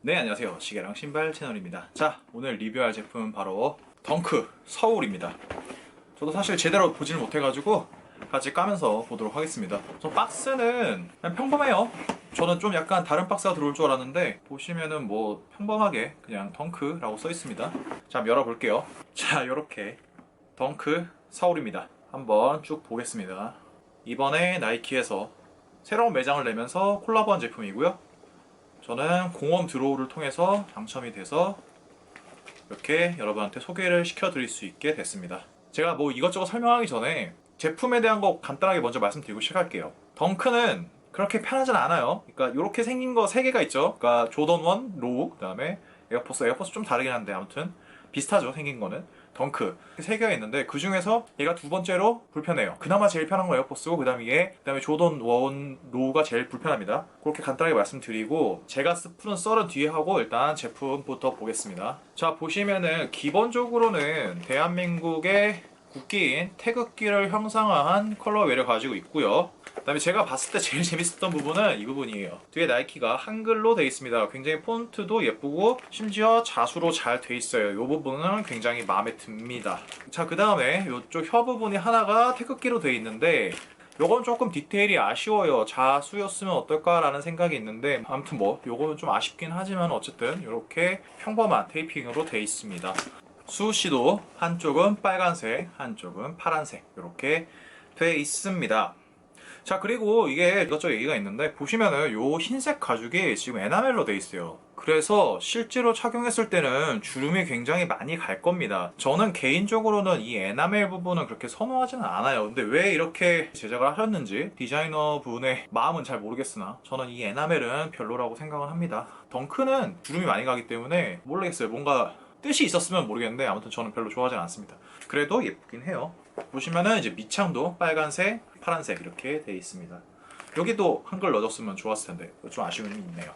네, 안녕하세요. 시계랑 신발 채널입니다. 자, 오늘 리뷰할 제품은 바로 덩크 서울입니다. 저도 사실 제대로 보지는 못해가지고 같이 까면서 보도록 하겠습니다. 저 박스는 그냥 평범해요. 저는 좀 약간 다른 박스가 들어올 줄 알았는데 보시면은 뭐 평범하게 그냥 덩크라고 써 있습니다. 자, 한번 열어볼게요. 자, 요렇게 덩크 서울입니다. 한번 쭉 보겠습니다. 이번에 나이키에서 새로운 매장을 내면서 콜라보한 제품이고요. 저는 공홈 드로우를 통해서 당첨이 돼서 이렇게 여러분한테 소개를 시켜드릴 수 있게 됐습니다. 제가 뭐 이것저것 설명하기 전에 제품에 대한 거 간단하게 먼저 말씀드리고 시작할게요. 덩크는 그렇게 편하진 않아요. 그러니까 이렇게 생긴 거 3개가 있죠. 그러니까 조던 1, 로우, 그 다음에 에어포스 좀 다르긴 한데 아무튼 비슷하죠, 생긴 거는. 덩크 3개가 있는데 그 중에서 얘가 두 번째로 불편해요. 그나마 제일 편한 건 에어포스고 그 다음에 조던 1 로우가 제일 불편합니다. 그렇게 간단하게 말씀드리고 제가 푸는 썰은 뒤에 하고 일단 제품부터 보겠습니다. 자, 보시면은 기본적으로는 대한민국의 국기인 태극기를 형상화한 컬러웨이를 가지고 있고요. 그 다음에 제가 봤을 때 제일 재밌었던 부분은 이 부분이에요. 뒤에 나이키가 한글로 되어 있습니다. 굉장히 폰트도 예쁘고 심지어 자수로 잘 되어 있어요. 이 부분은 굉장히 마음에 듭니다. 자, 그 다음에 이쪽 혀 부분이 하나가 태극기로 되어 있는데 요건 조금 디테일이 아쉬워요. 자수였으면 어떨까라는 생각이 있는데 아무튼 뭐 요거는 좀 아쉽긴 하지만 어쨌든 이렇게 평범한 테이핑으로 되어 있습니다. 수시도 한쪽은 빨간색, 한쪽은 파란색 이렇게 돼 있습니다. 자, 그리고 이게 이것저것 얘기가 있는데 보시면은 요 흰색 가죽이 지금 에나멜로 돼 있어요. 그래서 실제로 착용했을 때는 주름이 굉장히 많이 갈 겁니다. 저는 개인적으로는 이 에나멜 부분은 그렇게 선호하지는 않아요. 근데 왜 이렇게 제작을 하셨는지 디자이너 분의 마음은 잘 모르겠으나 저는 이 에나멜은 별로라고 생각을 합니다. 덩크는 주름이 많이 가기 때문에 모르겠어요. 뭔가 뜻이 있었으면 모르겠는데 아무튼 저는 별로 좋아하진 않습니다. 그래도 예쁘긴 해요. 보시면은 이제 밑창도 빨간색, 파란색 이렇게 되어 있습니다. 여기도 한글 넣어줬으면 좋았을 텐데 좀 아쉬움이 있네요.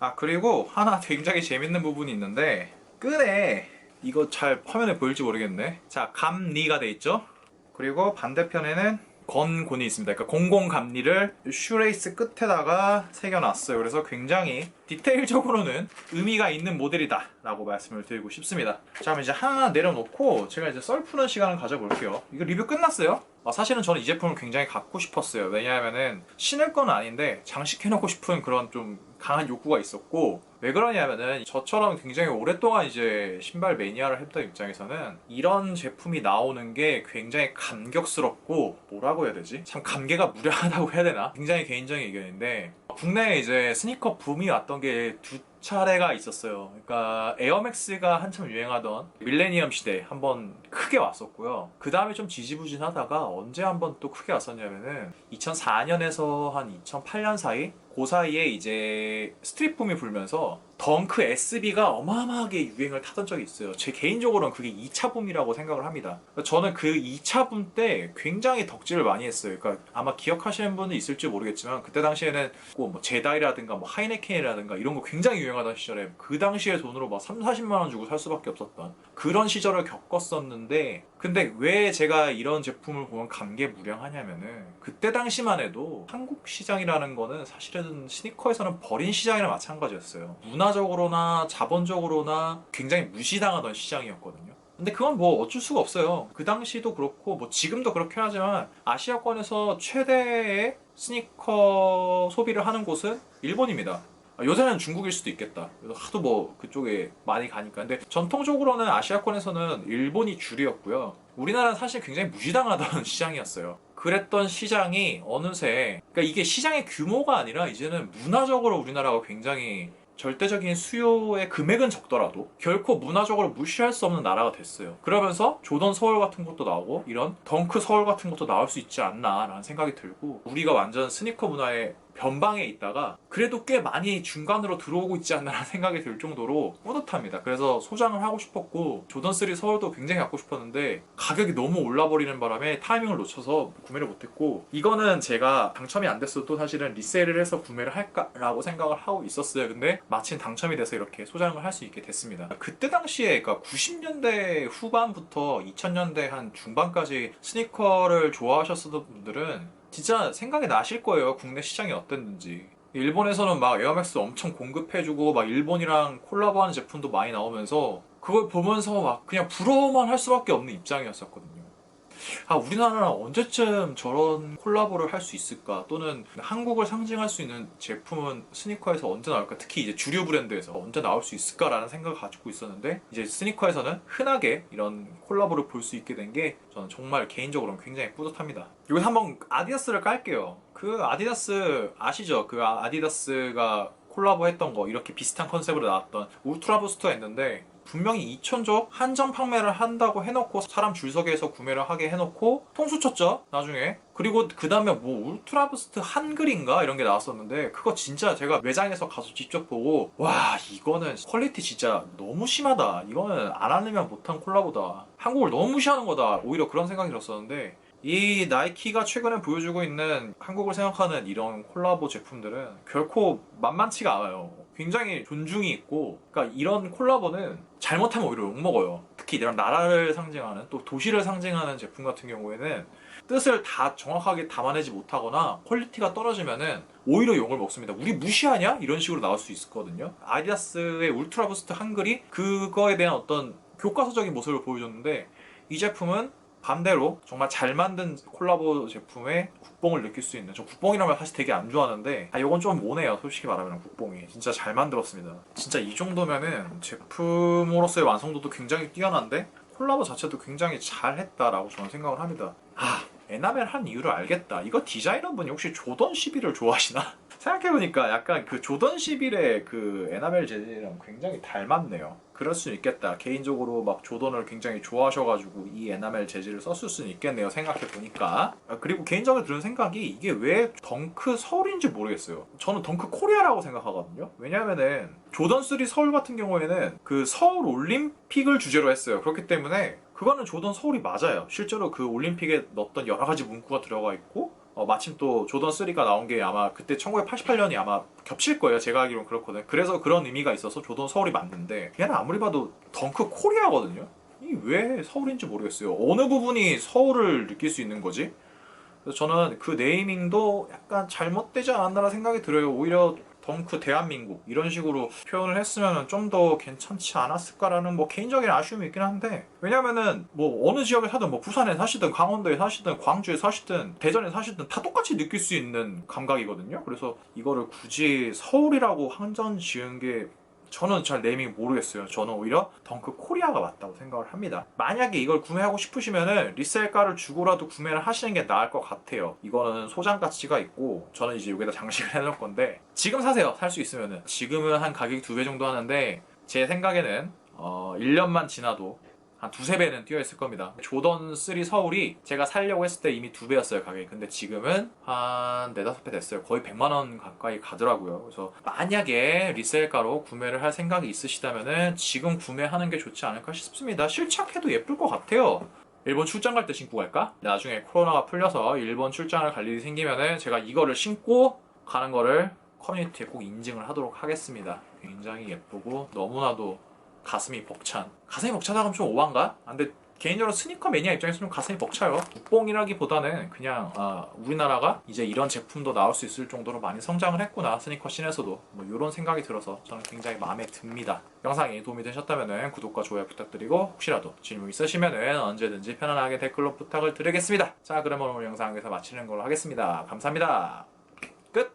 아, 그리고 하나 굉장히 재밌는 부분이 있는데 끈에 이거 잘 화면에 보일지 모르겠네. 자, 감리가 돼 있죠. 그리고 반대편에는 건곤이 있습니다. 그러니까 공공감리를 슈레이스 끝에다가 새겨놨어요. 그래서 굉장히 디테일적으로는 의미가 있는 모델이다 라고 말씀을 드리고 싶습니다. 자, 그럼 이제 하나 내려놓고 제가 이제 썰 푸는 시간을 가져볼게요. 이거 리뷰 끝났어요. 사실은 저는 이 제품을 굉장히 갖고 싶었어요. 왜냐하면은 신을 건 아닌데 장식해놓고 싶은 그런 좀 강한 욕구가 있었고, 왜 그러냐면은 저처럼 굉장히 오랫동안 이제 신발 매니아를 했던 입장에서는 이런 제품이 나오는 게 굉장히 감격스럽고, 뭐라고 해야 되지? 참 감개가 무량하다고 해야 되나? 굉장히 개인적인 의견인데 국내에 이제 스니커 붐이 왔던 게 두 차례가 있었어요. 그러니까 에어맥스가 한참 유행하던 밀레니엄 시대 한번 크게 왔었고요. 그 다음에 좀 지지부진하다가 언제 한번 또 크게 왔었냐면은 2004년에서 한 2008년 사이, 그 사이에 이제 스트릿 붐이 불면서 덩크 SB가 어마어마하게 유행을 타던 적이 있어요. 제 개인적으로는 그게 2차 붐이라고 생각을 합니다. 저는 그 2차 붐 때 굉장히 덕질을 많이 했어요. 그러니까 아마 기억하시는 분은 있을지 모르겠지만 그때 당시에는 꼭 뭐 제다이라든가 뭐 하이네켄이라든가 이런 거 굉장히 유행하던 시절에 그 당시에 돈으로 막 3, 40만 원 주고 살 수밖에 없었던 그런 시절을 겪었었는데, 근데 왜 제가 이런 제품을 보면 감개무량하냐면은 그때 당시만 해도 한국 시장이라는 거는 사실은 스니커에서는 버린 시장이랑 마찬가지였어요. 문화적으로나 자본적으로나 굉장히 무시당하던 시장이었거든요. 근데 그건 뭐 어쩔 수가 없어요. 그 당시도 그렇고 뭐 지금도 그렇긴 하지만 아시아권에서 최대의 스니커 소비를 하는 곳은 일본입니다. 요새는 중국일 수도 있겠다. 하도 뭐 그쪽에 많이 가니까. 근데 전통적으로는 아시아권에서는 일본이 주류였고요. 우리나라는 사실 굉장히 무시당하던 시장이었어요. 그랬던 시장이 어느새, 그러니까 이게 시장의 규모가 아니라 이제는 문화적으로 우리나라가 굉장히 절대적인 수요의 금액은 적더라도 결코 문화적으로 무시할 수 없는 나라가 됐어요. 그러면서 조던 서울 같은 것도 나오고 이런 덩크 서울 같은 것도 나올 수 있지 않나 라는 생각이 들고, 우리가 완전 스니커 문화의 변방에 있다가 그래도 꽤 많이 중간으로 들어오고 있지 않나 라는 생각이 들 정도로 뿌듯합니다. 그래서 소장을 하고 싶었고 조던3 서울도 굉장히 갖고 싶었는데 가격이 너무 올라버리는 바람에 타이밍을 놓쳐서 구매를 못했고, 이거는 제가 당첨이 안 됐어도 사실은 리세일을 해서 구매를 할까라고 생각을 하고 있었어요. 근데 마침 당첨이 돼서 이렇게 소장을 할 수 있게 됐습니다. 그때 당시에, 그러니까 90년대 후반부터 2000년대 한 중반까지 스니커를 좋아하셨던 분들은 진짜 생각이 나실 거예요. 국내 시장이 어땠는지. 일본에서는 막 에어맥스 엄청 공급해주고 막 일본이랑 콜라보하는 제품도 많이 나오면서 그걸 보면서 막 그냥 부러워만 할 수밖에 없는 입장이었었거든요. 아, 우리나라는 언제쯤 저런 콜라보를 할 수 있을까? 또는 한국을 상징할 수 있는 제품은 스니커에서 언제 나올까? 특히 이제 주류 브랜드에서 언제 나올 수 있을까라는 생각을 가지고 있었는데, 이제 스니커에서는 흔하게 이런 콜라보를 볼 수 있게 된 게 저는 정말 개인적으로는 굉장히 뿌듯합니다. 여기서 한번 아디다스를 깔게요. 그 아디다스 아시죠? 그 아디다스가 콜라보 했던 거, 이렇게 비슷한 컨셉으로 나왔던 울트라 부스트가 있는데, 분명히 2,000적 한정 판매를 한다고 해놓고 사람 줄서기에서 구매를 하게 해놓고 통수 쳤죠, 나중에. 그리고 그 다음에 뭐 울트라 부스트 한글인가 이런 게 나왔었는데, 그거 진짜 제가 매장에서 가서 직접 보고, 와, 이거는 퀄리티 진짜 너무 심하다, 이거는 안 하려면 못한 콜라보다, 한국을 너무 무시하는 거다, 오히려 그런 생각이 들었었는데, 이 나이키가 최근에 보여주고 있는 한국을 생각하는 이런 콜라보 제품들은 결코 만만치가 않아요. 굉장히 존중이 있고, 그러니까 이런 콜라보는 잘못하면 오히려 욕먹어요. 특히 이런 나라를 상징하는, 또 도시를 상징하는 제품 같은 경우에는 뜻을 다 정확하게 담아내지 못하거나 퀄리티가 떨어지면은 오히려 욕을 먹습니다. 우리 무시하냐? 이런 식으로 나올 수 있거든요. 아디다스의 울트라 부스트 한글이 그거에 대한 어떤 교과서적인 모습을 보여줬는데, 이 제품은 반대로 정말 잘 만든 콜라보 제품의 국뽕을 느낄 수 있는, 저 국뽕이라면 사실 되게 안 좋아하는데, 이건 좀 모네요. 솔직히 말하면 국뽕이 진짜 잘 만들었습니다. 진짜 이 정도면은 제품으로서의 완성도도 굉장히 뛰어난데 콜라보 자체도 굉장히 잘했다라고 저는 생각을 합니다. 에나멜 한 이유를 알겠다. 이거 디자이너분이 혹시 조던 11을 좋아하시나? 생각해보니까 약간 그 조던 11의 그 에나멜 재질이랑 굉장히 닮았네요. 그럴 수 있겠다. 개인적으로 막 조던을 굉장히 좋아하셔가지고 이 에나멜 재질을 썼을 수는 있겠네요. 생각해보니까. 그리고 개인적으로 드는 생각이, 이게 왜 덩크 서울인지 모르겠어요. 저는 덩크 코리아라고 생각하거든요. 왜냐면은 조던 3 서울 같은 경우에는 그 서울 올림픽을 주제로 했어요. 그렇기 때문에 그거는 조던 서울이 맞아요. 실제로 그 올림픽에 넣었던 여러 가지 문구가 들어가 있고, 마침 또 조던 3가 나온 게 아마 그때 1988년이 아마 겹칠 거예요. 제가 알기로는 그렇거든요. 그래서 그런 의미가 있어서 조던 서울이 맞는데, 얘는 아무리 봐도 덩크 코리아거든요. 이 왜 서울인지 모르겠어요. 어느 부분이 서울을 느낄 수 있는 거지? 그래서 저는 그 네이밍도 약간 잘못되지 않았나라는 생각이 들어요. 오히려 덩크 대한민국 이런 식으로 표현을 했으면 좀 더 괜찮지 않았을까라는 뭐 개인적인 아쉬움이 있긴 한데, 왜냐면은 뭐 어느 지역에 사든, 뭐 부산에 사시든 강원도에 사시든 광주에 사시든 대전에 사시든 다 똑같이 느낄 수 있는 감각이거든요. 그래서 이거를 굳이 서울이라고 한전 지은 게 저는 잘 네이밍 모르겠어요. 저는 오히려 덩크 코리아가 맞다고 생각을 합니다. 만약에 이걸 구매하고 싶으시면은 리셀가를 주고라도 구매를 하시는 게 나을 것 같아요. 이거는 소장 가치가 있고, 저는 이제 여기다 장식을 해놓을 건데, 지금 사세요. 살 수 있으면은. 지금은 한 가격이 2배 정도 하는데, 제 생각에는 1년만 지나도 한 두세 배는 뛰어있을 겁니다. 조던 3 서울이 제가 살려고 했을 때 이미 2배였어요, 가격이. 근데 지금은 한 4, 5배 됐어요. 거의 100만 원 가까이 가더라고요. 그래서 만약에 리셀가로 구매를 할 생각이 있으시다면은 지금 구매하는 게 좋지 않을까 싶습니다. 실착해도 예쁠 것 같아요. 일본 출장 갈 때 신고 갈까? 나중에 코로나가 풀려서 일본 출장을 갈 일이 생기면은 제가 이거를 신고 가는 거를 커뮤니티에 꼭 인증을 하도록 하겠습니다. 굉장히 예쁘고 너무나도 가슴이 벅찬. 가슴이 벅차다 하면 좀 오한가? 근데 개인적으로 스니커 매니아 입장에서는 가슴이 벅차요. 국뽕이라기보다는 그냥 우리나라가 이제 이런 제품도 나올 수 있을 정도로 많이 성장을 했구나, 스니커 씬에서도. 뭐 이런 생각이 들어서 저는 굉장히 마음에 듭니다. 영상이 도움이 되셨다면 구독과 좋아요 부탁드리고, 혹시라도 질문 있으시면 언제든지 편안하게 댓글로 부탁을 드리겠습니다. 자, 그러면 오늘 영상 여기서 마치는 걸로 하겠습니다. 감사합니다. 끝!